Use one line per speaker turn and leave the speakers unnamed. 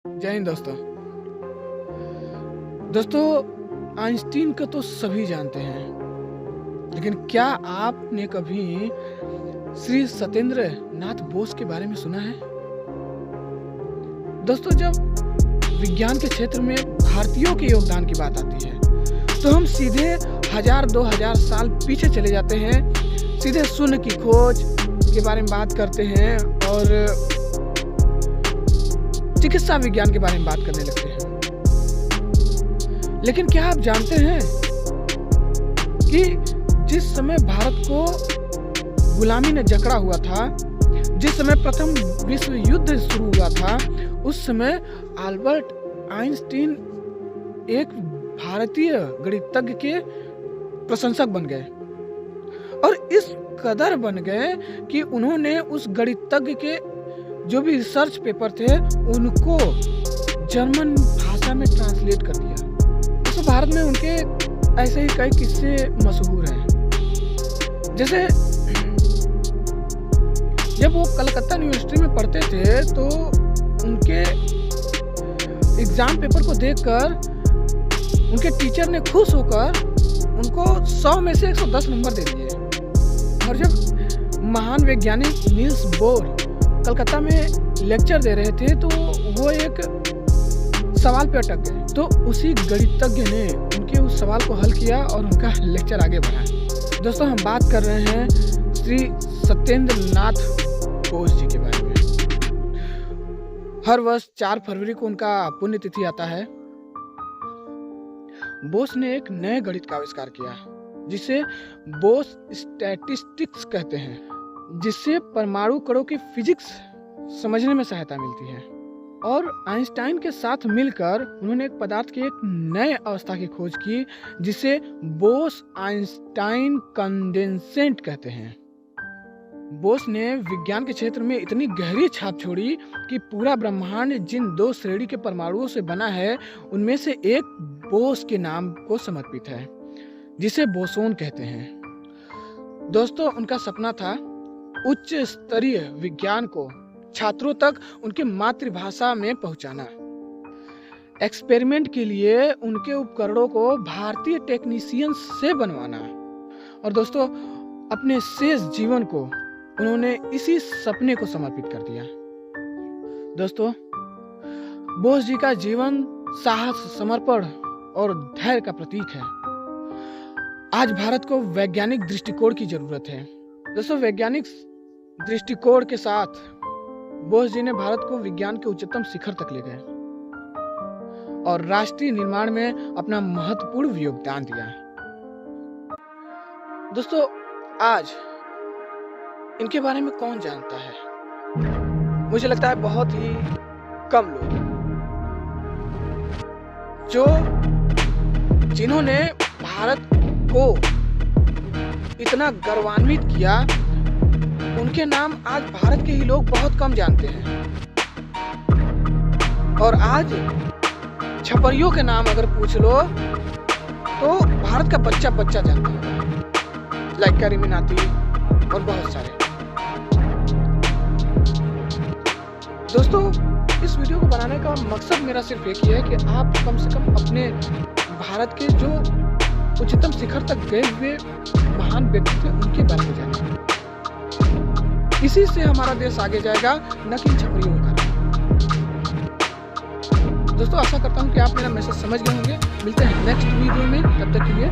जय हिंद दोस्तों। दोस्तों, आइंस्टीन को तो सभी जानते हैं, लेकिन क्या आपने कभी श्री सत्येंद्र नाथ बोस के बारे में सुना है? दोस्तों, जब विज्ञान के क्षेत्र में भारतीयों के योगदान की बात आती है तो हम सीधे 1000-2000 साल पीछे चले जाते हैं, सीधे शून्य की खोज के बारे में बात करते हैं और चिकित्सा विज्ञान के बारे में बात करने लगते हैं। लेकिन क्या आप जानते हैं कि जिस समय भारत को गुलामी ने जकड़ा हुआ था, जिस समय प्रथम विश्व युद्ध शुरू हुआ था, उस समय अल्बर्ट आइंस्टीन एक भारतीय गणितज्ञ के प्रशंसक बन गए और इस कदर बन गए कि उन्होंने उस गणितज्ञ के जो भी रिसर्च पेपर थे उनको जर्मन भाषा में ट्रांसलेट कर दिया। तो भारत में उनके ऐसे ही कई किस्से मशहूर हैं। जैसे जब वो कलकत्ता यूनिवर्सिटी में पढ़ते थे तो उनके एग्जाम पेपर को देखकर उनके टीचर ने खुश होकर उनको 100 में से 110 नंबर दे दिए। और जब महान वैज्ञानिक नील्स बोर कलकत्ता में लेक्चर दे रहे थे तो वो एक सवाल पे अटक गए, तो उसी गणितज्ञ ने उनके उस सवाल को हल किया और उनका लेक्चर आगे बढ़ा। दोस्तों, हम बात कर रहे हैं श्री सत्येंद्र नाथ बोस जी के बारे में। हर वर्ष 4 फरवरी को उनका पुण्यतिथि आता है। बोस ने एक नए गणित का आविष्कार किया जिसे बोस स्टैटिस्टिक्स कहते हैं, जिससे परमाणु कणों की फिजिक्स समझने में सहायता मिलती है। और आइंस्टाइन के साथ मिलकर उन्होंने एक पदार्थ की एक नए अवस्था की खोज की जिसे बोस आइंस्टाइन कंडेंसेट कहते हैं। बोस ने विज्ञान के क्षेत्र में इतनी गहरी छाप छोड़ी कि पूरा ब्रह्मांड जिन 2 श्रेणी के परमाणुओं से बना है उनमें से एक बोस के नाम को समर्पित है, जिसे बोसोन कहते हैं। दोस्तों, उनका सपना था उच्च स्तरीय विज्ञान को छात्रों तक उनकी मातृभाषा में पहुंचाना। एक्सपेरिमेंट के लिए उनके उपकरणों को भारतीय टेक्नीशियन से बनवाना। और दोस्तों, अपने शेष जीवन को उन्होंने इसी सपने को समर्पित कर दिया। दोस्तों, बोस जी का जीवन साहस, समर्पण और धैर्य का प्रतीक है। आज भारत को वैज्ञानिक दृष्टिकोण की जरूरत है। दोस्तों, वैज्ञानिक दृष्टिकोण के साथ बोस जी ने भारत को विज्ञान के उच्चतम शिखर तक ले गए और राष्ट्रीय निर्माण में अपना महत्वपूर्ण योगदान दिया। दोस्तों, आज इनके बारे में कौन जानता है? मुझे लगता है बहुत ही कम लोग, जिन्होंने भारत को इतना गौरवान्वित किया, उनके नाम आज भारत के ही लोग बहुत कम जानते हैं। और आज छपरियों के नाम अगर पूछ लो तो भारत का बच्चा बच्चा जानता है, लाइक करीमिनाती और बहुत सारे। दोस्तों, इस वीडियो को बनाने का मकसद मेरा सिर्फ एक ही है कि आप कम से कम अपने भारत के जो उच्चतम शिखर तक गए हुए महान व्यक्ति थे उनके बारे में जानें। इसी से हमारा देश आगे जाएगा, न कि छपरियों का। दोस्तों, आशा करता हूँ कि आप मेरा मैसेज समझ गए होंगे। मिलते हैं नेक्स्ट वीडियो में, तब तक के लिए